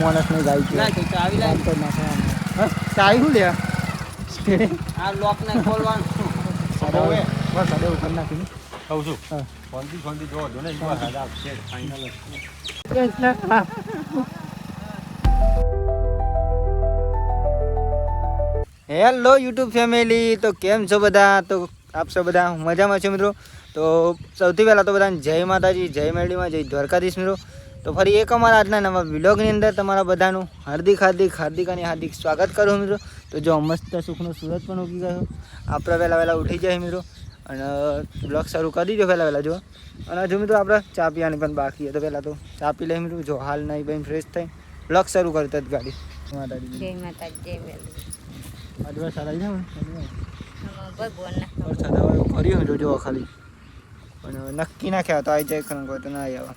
માણસ ને ગાય છે ના તો ચાવી લાય તો ના ચાવી શું લે આ લોક ને ખોલવાનું બસ અડે ઉપર નાખી કહું છું હા ફોનથી જો જો ને એવા હાડા છે ફાઇનલ હેલો યુટ્યુબ ફેમિલી તો કેમ છો બધા તો આપ સૌ બધા મજામાં છો મિત્રો તો સૌથી પહેલાં તો બધાને જય માતાજી જય મેરડીમાં જય દ્વારકાધીશ મિત્રો તો ફરી એક અમારા આજના નવા વ્લોગની અંદર તમારા બધાનું હાર્દિક અને હાર્દિક સ્વાગત કરું મિત્રો તો જો મસ્ત સુખનો સૂરજ પણ ઉગી ગયો આપણે વહેલા ઉઠી જાય મિત્રો અને બ્લોગ શરૂ કરી દીધો વહેલા જો અને હજુ મિત્રો આપણે ચા પીવાની પણ બાકી છે તો પહેલાં તો ચા પી લઈએ મિત્રો જો હાલ નહીં ભાઈ ફ્રેશ થઈ બ્લોગ શરૂ કરતા જ ગાડી માતાજી જય માતાજી જય મેરડી અડવા સારા છે ભગવાનના વરસાદ હવે કર્યું હતો જોવા ખાલી પણ નક્કી ના ખ્યા તો આવી જાય ખરું કોઈ તો ના આવ્યા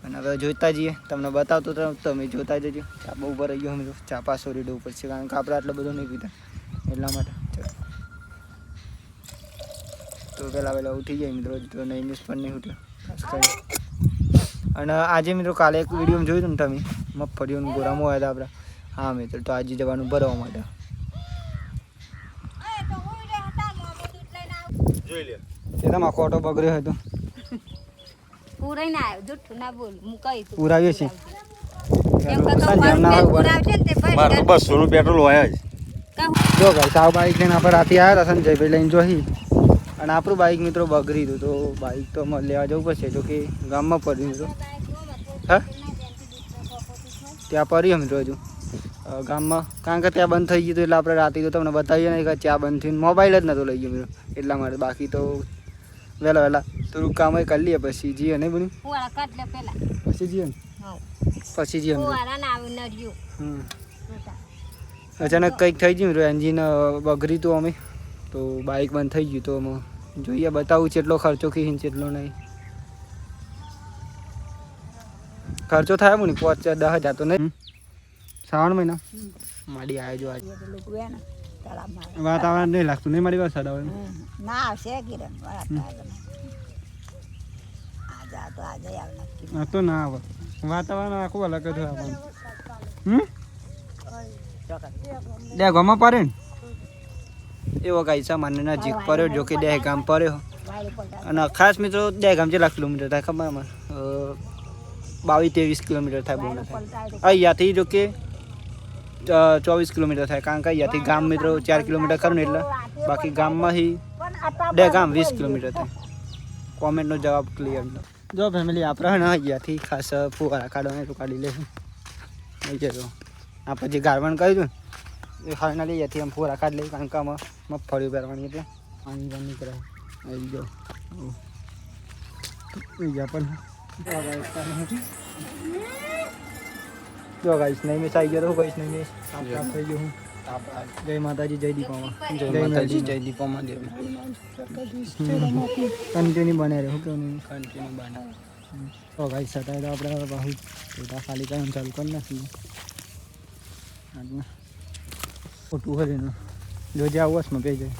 અને હવે જોઈતા જઈએ તમને બતાવતો તો તમે જોતા જજો ચા બહુ ઉપર રહી ગયો અમે ચા પાસો રેડો ઉપર છે કારણ કે આપણે આટલો બધો નહીં પીતા એટલા માટે તો પહેલાં ઉઠી જાય મિત્રો તો નહીં મિસ પણ નહીં ઉઠ્યો ખાસ કરી અને આજે મિત્રો કાલે એક વિડીયો જોયું હતું ને તમે મગફળીઓનું ગોરામાં આવ્યા હતા આપણે હા મિત્રો તો આજે જવાનું ભરવા માટે જોઈ લે એ તમારો ખોટો બગડ્યો હતો પૂરાઈ ના આવ્યો જુઠ્ઠું ના બોલ હું કહી તું પુરાવ્યો છે કેમ કે તો મારું પુરાવશે ને તે ભાઈ મારે તો 200 નું પેટ્રોલ હોય જ જો ભાઈ સાવ બાઈક લઈને આપણે રાતે આવ્યા હતા સંજયભાઈ લઈને જોઈ અને આપણું બાઈક મિત્રો બગડી હતું તો બાઈક તો લેવા જવું પડશે જો કે ગામમાં પડ્યું મિત્રો હા ત્યાં પડ્યું મિત્રો હજુ ગામમાં કારણ કે ત્યાં બંધ થઈ ગયું એટલે આપણે રાતે તો તમને બતાવીએ નહીં કે ત્યાં બંધ થઈને મોબાઈલ જ નહોતો લઈ ગયો મિત્રો એટલા માટે બાકી તો વહેલા થોડુંક કામ કરી લઈએ પછી જઈએ નહીં બન્યું પુવાળા કાઢ લે પેલા પછી જઈએ ને પછી જઈએ પુવાળા ના આવી નડ્યું અચાનક કંઈક થઈ ગયું મિત્રો એન્જિન બગડી હતું અમે તો બાઇક બંધ થઈ ગયું તો અમે જોઈએ બતાવું કેટલો ખર્ચો ખીને કેટલો નહીં ખર્ચો થાય મને 5-10 હજાર તો નહીં શ્રાવણ મહિના માડી આવ્યો જો આજે વાતાવરણ નહીં લાગતું નહીં મારી વરસાદ આવે ના આવશે કિરણ હા તો ના આવે વાતાવરણ આખું અલગ જ આવવાનું દે ગમાં પડે ને એવો કાંઈ સામાન્ય નજીક પડ્યો જો કે દહેગામ પડ્યો અને ખાસ મિત્રો દહેગામ કેટલા કિલોમીટર થાય ખબર અમારે 22-23 કિલોમીટર થાય બહુ ના થાય અહીંયાથી જો કે 24 કિલોમીટર થાય કારણ કે અહીંયાથી ગામ મિત્રો 4 કિલોમીટર ખરું ને એટલે બાકી ગામમાંથી દહેગામ 20 કિલોમીટર થાય કોમેન્ટનો જવાબ ક્લિયર જો ફેમિલી આપણે ને અહીંયાથી ખાસ ફુવારા કાઢવાને તો કાઢી લઈશું નહીં જતો આપણે જે ગારવણ કર્યું ને એ ફાઇનલી અહીંયાથી આમ ફુવારા કાઢી લઈએ કારણ કે આમાં મગફળી પહેરવાની એટલે પાણી પણ નીકળે આવી જાઓ અહીંયા પણ જો ગાઈસ નહીં મિસ આવી ગયો તો ગાઈસ નહીં મિસ સાફ થઈ ગયો હું જય માતાજી જય દીપામાં જય દીપામાં કન્ટિન્યુ બને રહે કેવું નહીં કન્ટિન્યુ બને તો ગાઈસ સતાય તો આપણે બહુ છોટા ખાલી કામ ચાલુ કરી નાખીએ ખોટું હોય એનું જોજે આવું વસમાં પી જાય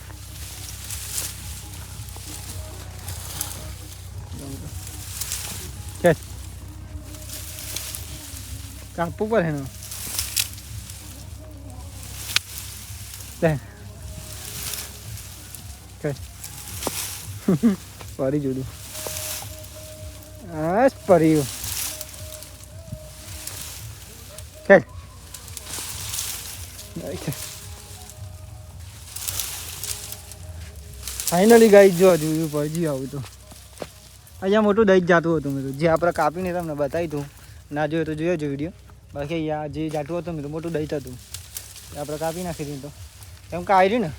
છે કાપવું પડે એનો પરી જોડું હા પર્યું ફાઇનલી ગાઈ જો જોયું પહોંચી આવું તો અહીંયા મોટું દહીં જ જાતું હતું મેં જે આપણે કાપીને તમને બતાવી હતું ના જોયું તો જોયો જો વિડીયો બાકી અહીંયા જે જાટું હતું મિત્રો મોટું દહીં હતું આપણે કાપી નાખી દીધું તો એમ કે આવી રહ્યું ને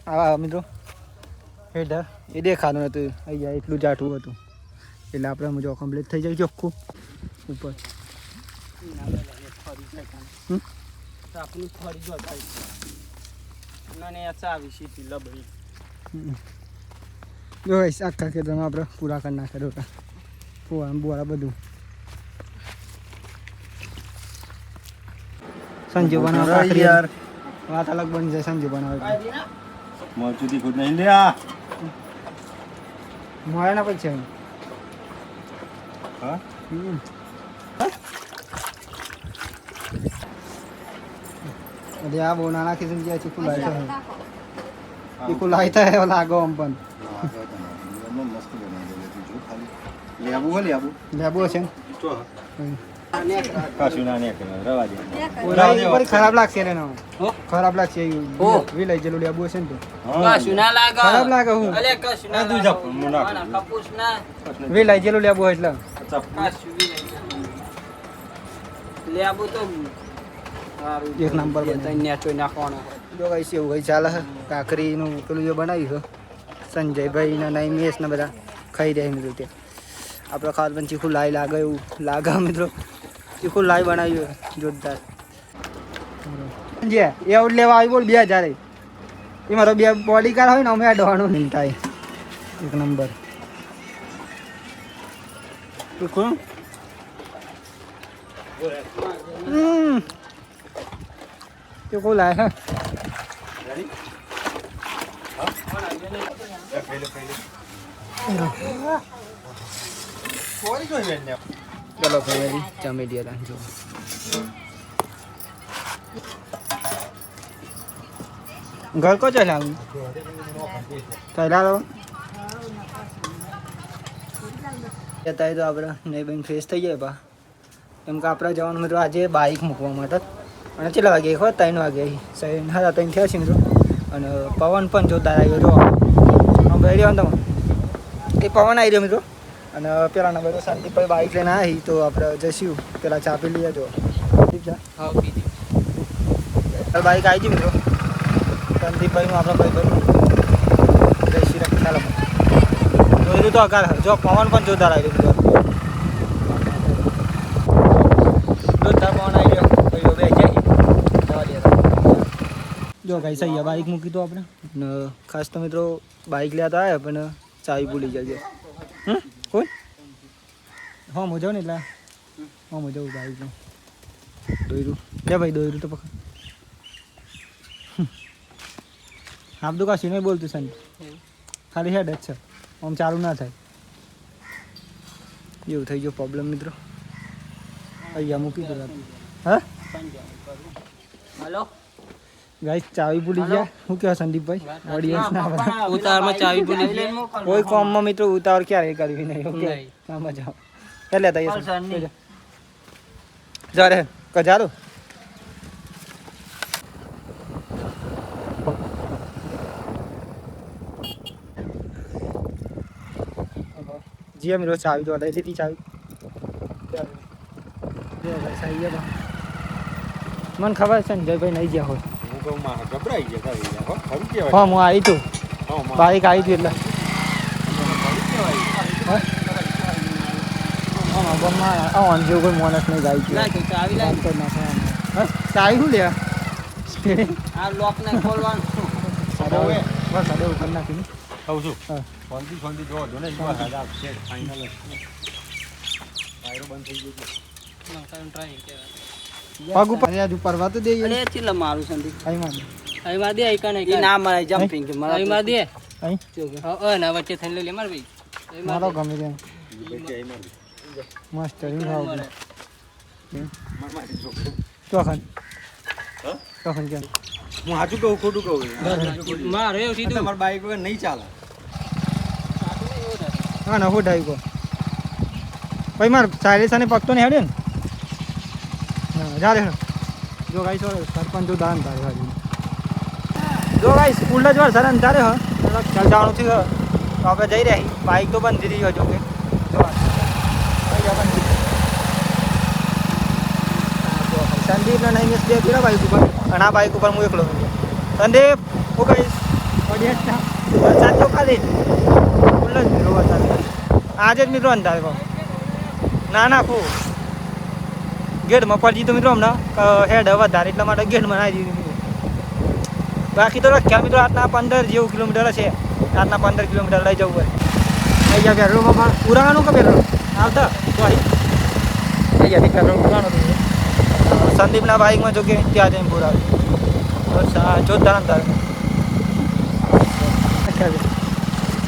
આ મિત્રો હેઠળ એ દેખાતું હતું અહીંયા એટલું જાટું હતું એટલે આપણે જો કમ્પ્લીટ થઈ જાય ચોખ્ખું ઉપર આપણું ફરી જો ના ચાવી સીધી લબડી જો આખા ખેતરમાં આપણે પૂરા કરી નાખે રોટા ફુવારા બુવારા બધું સંજુ બનાવે યાર વાત અલગ બની જાય સંજુ બનાવે મોચુદી ખુદ નહીં લે આ મળે ના પછી હા અરે આ બહુ નાના કિસ્મ જે ચીકુ લાય છે ચીકુ લાય થાય એવો લાગો આમ પણ મસ્ત બનાવી દે જો ખાલી લેબુ હો લેબુ લેબુ છે ને? તો કશું ના નહીં કરે રવા દે ઓલા ઉપર ખરાબ લાગશે ને ના હો? ખરાબ લાગશે હો. વી લઈ જેલું લેબુ છે ને તો કશું ના લાગે ખરાબ લાગે હું અલે કશું ના આ તું લાગે. જપ, હું ના ના, કરું. કપૂસ ના વી લઈ જેલું લેબુ એટલે કશું બી નહીં. લેબુ તો સારું એક નંબર બે બને. ત્રણ નેચોય નાખવાનો જો કઈ છે એવું કઈ ચાલે છે કાકરીનું પેલું જે બનાવ્યું છે સંજયભાઈ ને નૈમેશ ને બધા ખાઈ રહ્યા મિત્રો ત્યાં આપણે ખાસ પણ ચીખું લાઈ લાગે એવું લાગે મિત્રો ચીખું લાઈ બનાવ્યું છે જોરદાર જે એવું લેવા આવી બોલ 2000 એ મારો બે બોડી કાર્ડ હોય ને અમે અડવાનું નહીં થાય એક નંબર ચીખું ચીખું લાય હા ચલો ફેમિલી જમી દઈએ તાન જો ઘર કો ચાલે આવું પહેલા તો અત્યારે તો આપણે નહીં બેન ફ્રેશ થઈ જાય પા કેમ કે આપણે જવાનું મિત્રો આજે બાઇક મૂકવા માટે અને કેટલા વાગે ખબર 3 વાગે સાઈડ હા 3 થયા છે મિત્રો અને પવન પણ જોરદાર આવ્યો જો બેઠી રહ્યો તમે એ પવન આવી રહ્યો મિત્રો અને પેલા નંબર શાંતિભાઈ બાઇક લઈને આવી તો આપણે જઈશું પેલા ચા પી લઈએ જો ઠીક છે હા બીજી બાઇક આવી ગઈ મિત્રો શાંતિભાઈનું આપણા ભાઈ બરું જઈશું ખ્યાલ જોયું તો અગાર જો પવન પણ જોરદાર આવી રહ્યો જોરદાર પવન આવી રહ્યો ભાઈઓ બે જઈ જવા દે જો ભાઈ સહી બાઇક મૂકી તો આપણે ને ખાસ તો મિત્રો બાઇક લેતા આવ્યા પણ ચાવી ભૂલી જજો કોઈ હા મજા ને એટલે હા મજા બાઇકનું દોયરું લે ભાઈ દોયરું તો પકડ આપ તો કાશી નહીં બોલતું સંત ખાલી હેડ જ છે આમ ચાલુ ના થાય એવું થઈ ગયો પ્રોબ્લેમ મિત્રો અહીંયા મૂકી દો હા હલો ગાઈસ ચાવી ભૂલી ગયા શું કહેવાય સંદીપભાઈ ઓડિયન્સ ના બધા ઉતારમાં ચાવી ભૂલી ગઈ કોઈ કોમમાં મિત્રો ઉતાવળ ક્યારે કરવી નહીં ઓકે નહીં. ના મજા એટલે તૈયાર ચાલ, સર, નહીં. જા રે કજારો જી મિત્રો ચાવી તો લઈ લીધી ચાવી જો ભાઈ સહી છે બા. મને ખબર છે સંજયભાઈ નહીં ગયા હોય હું કહું માં ગભરાઈ ગયા તારી હો ખરું કહેવાય હા હું આવી તું હા માં બાઈક આવી તું એટલે ખરું કહેવાય હા ગમમાં આમ જેવું કોઈ માણસ નહીં જાય લાય તો ચાવી લાય ચાવી શું લે આ લોક ને ખોલવાનું બસ સાડે ઉપર નાખીને કહું છું હા ફોનથી જો દો ને એક વાર હાથ આપશે ફાઇનલ ટાયરો બંધ થઈ ગયો પગ ઉપર હજુ પરવા તો દે અલે ચીલા મારું સંદીપ અહીં માં અહીં માં દે અહીં કાને ઈ ના મારે જમ્પિંગ કે મારા અહીં માં દે અહીં હા ના વચ્ચે થઈને લે માર ભાઈ મારો ગમે તેમ બેટી આઈ મારી મસ્ત રીંગ ખાવ મારી જો ચોખન હા ચોખન કેમ હું સાચું કહું ખોટું કહું મારે એવું સીધું તમારા બાઈક વગર નહીં ચાલે હા ના હું ડાઈ ગો ભાઈ માર સાયલેન્સને પગતો નહીં હેડે ને હા જા રે જો ગાઈસ સરપંચ જો દાન તારે હાજી જો ગાઈસ સ્કૂલ જ વાર સર અંધારે હ ચાલ જવાનું છે તો આપણે જઈ રહ્યા બાઈક તો બંધ રહી જો કે સંદીપ ને નહીં મિસ બે પેલા બાઈક ઉપર અને આ બાઈક ઉપર હું એકલો સંદીપ હું કહીશ ઓડિયન્સ ના વરસાદ તો ખાલી ફૂલ જ મિત્રો વરસાદ આજે જ મિત્રો અંધારે કહો ના નાખું ગેટમાં પડજી તો મિત્રો હમણાં હેડ વધારે એટલા માટે ગેટ બનાવી દીધી બાકી તો ખ્યાલ મિત્રો આટલા 15 જેવું કિલોમીટર છે આટલા 15 કિલોમીટર લઈ જવું હોય અહીંયા પેટ્રોલ પંપ પુરાવાનું કે પેટ્રોલ આવતા તો અહીંયાથી પેટ્રોલ પુરાવાનું સંદીપના બાઇકમાં જો કે ત્યાં જઈને પુરાવ્યું જોરદાર અંતર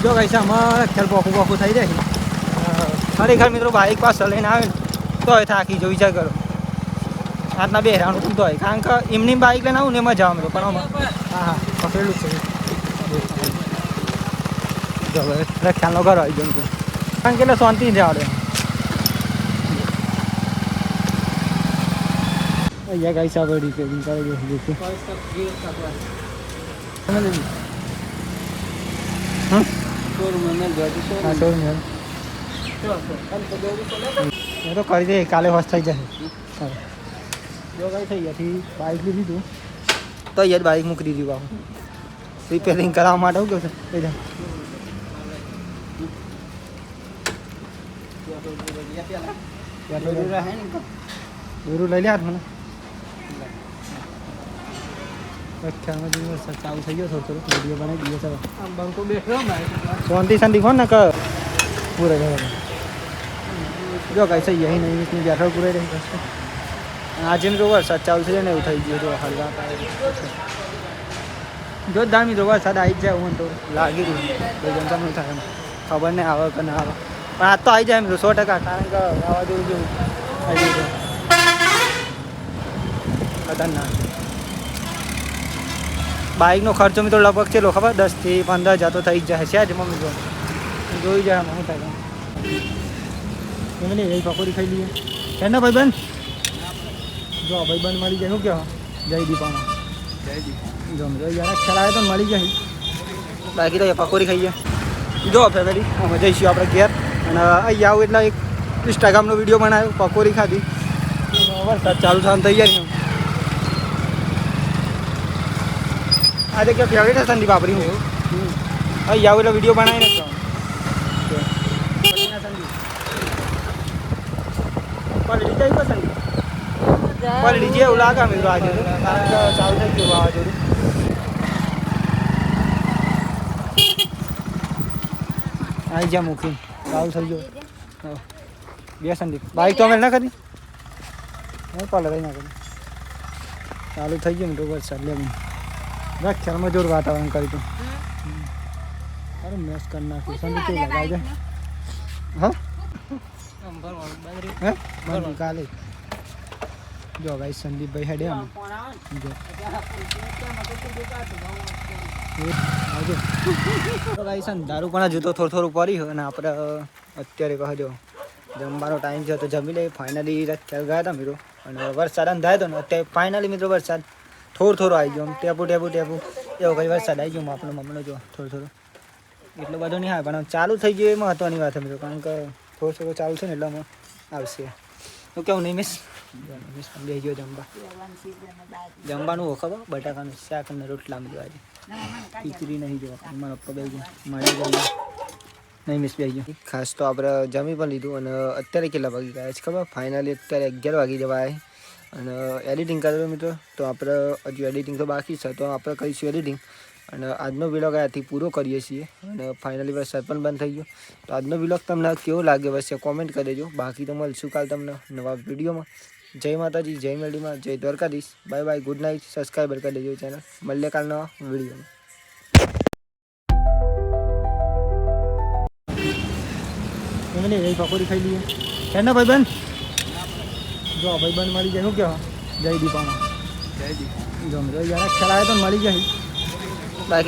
જો કઈ છે અમારે ખ્યાલ પોખું થઈ જાય ખરેખર મિત્રો બાઇક પાસે લઈને આવે ને તો થાકી જો વિચાર કરો આજના બે હેરાન થતો હોય કારણ કે એમની બાઇક લઈને આવું ને એમાં જવા મિત્રો પણ હા હા પકડેલું જ છે જો હવે ખ્યાલનો ઘર આવી ગયો કારણ કે એટલે શાંતિ જ આવડે અહીંયા ગાઈ સાહેબ રિપેરિંગ કરી દેખું હા શોરૂમ એ તો કરી દે કાલે હોશ થઈ જશે જો કઈ થઈ ગયા બાઇક લીધી તું તો અહીંયા જ બાઇક મૂકી દીધી બાબુ રિપેરિંગ કરાવવા માટે શું કહું છે દૂરું લઈ લે હાથ મને ખ્યાલમાં જઈને ચાલુ થઈ ગયો થોડું વિડીયો બનાવી દઈએ ચાલો શાંતિ શાંતિ ખોન ને પૂરે જો કઈ થઈ ગયા નહીં વીસની બેઠક પૂરે રહી જશે આજે મિત્રો વરસાદ ચાલુ થઈ જાય ને એવું થઈ ગયું જો હલવા જો જ મિત્રો વરસાદ આવી જ જાય હું તો લાગી રહ્યું કોઈ જનતા નહીં થાય એમ ખબર નહીં આવે કે ના આવે પણ આજ તો આવી જાય મિત્રો 100% કારણ કે વાવાઝોડું જેવું આવી ગયું ખતરનાક બાઇકનો ખર્ચો મિત્રો લગભગ ચેલો ખબર 10 થી 15 હજાર તો થઈ જ જાય છે જ મમ્મી જો જોઈ જાય શું થાય એમને એ પકોડી ખાઈ લઈએ કેના ભાઈબંધ જો ભાઈબંધ મળી જાય શું કહેવા જય દીપામાં જો મિત્રો યાર ખેલાય તો મળી જાય બાકી તો એ પકોડી ખાઈએ જો ફેમિલી અમે જઈશું આપણે ઘેર અને અહીં આવું એટલે એક ઇન્સ્ટાગ્રામનો વિડીયો બનાવ્યો પકોડી ખાધી વરસાદ ચાલુ થવાની તૈયારી આજે કે ફેવરેટ છે સંદીપ આપણી હું અહીં આવું એટલે વિડીયો બનાવીને ક્વોલિટી જાય પસંદ ક્વોલિટી જે એવું લાગે મિત્રો આજે કારણ કે ચાલુ થઈ ગયું વાવાઝોડું આવી જા મૂકી ચાલુ થઈ ગયો બે સંદીપ બાઇક તો અમે ના કરી હું પાલે રહી ના કરી ચાલુ થઈ ગયું મિત્રો વરસાદ લે ખ્યાલમાં જોર વાતાવરણ કરી તું અરે મેસ કરી નાખ્યું સંદીપ કેવું લગાવી દે હા બંધ કાલે જો ભાઈ સંદીપભાઈ હેડે આમ જો ભાઈ સન દારૂ પણ હજુ તો થોડું પડ્યું અને આપણે અત્યારે કહો જમવાનો ટાઈમ છે તો જમી લઈએ ફાઇનલી ખ્યાલ ગયા હતા મિત્રો અને વરસાદ અંધાયો હતો ને અત્યારે ફાઇનલી મિત્રો વરસાદ થોડું આવી ગયો ટેપુ એવો કઈ વરસાદ આવી ગયો આપણો મમ્મીનો જો થોડું એટલો બધો નહીં આવે પણ ચાલુ થઈ ગયું એ મહત્વની વાત છે મિત્રો કારણ કે થોડું ચાલુ છે ને એટલે અમે આવશે તો કેવું નહીં મિસ બે ગયો જમવાનું હો ખબર બટાકાનું શાક અને રોટલા મિત્રો આજે ખીચડી નહીં જોવા મારા પપ્પા બે ગયો મારે નહીં મિસ બે ગયો ખાસ તો આપણે જમી પણ લીધું અને અત્યારે કેટલા વાગી ગયા છે ખબર ફાઇનલી અત્યારે 11 વાગી જવાય અને એડિટિંગ કરેલું મિત્રો તો આપણે હજુ એડિટિંગ તો બાકી છે તો આપણે કરીશું એડિટિંગ અને આજનો વિલોગ અહીંયાથી પૂરો કરીએ છીએ અને ફાઇનલી વરસાદ પણ બંધ થઈ ગયો તો આજનો વિલોગ તમને કેવો લાગે બસ કોમેન્ટ કરી દેજો બાકી તો મળશું કાલ તમને નવા વિડીયોમાં જય માતાજી જય મેલડીમાં જય Dwarkadhish bye bye good night subscriber કરી દેજો ચેનલ મળીએ કાલ નવા વિડીયોમાં એ પકોડી ખાઈ લઈએ કેના ભાઈબંધ જો ભાઈબંધ મળી જાય શું કહેવા જય દીપામાં જો યાર ખેલાય તો મળી જાય બાકી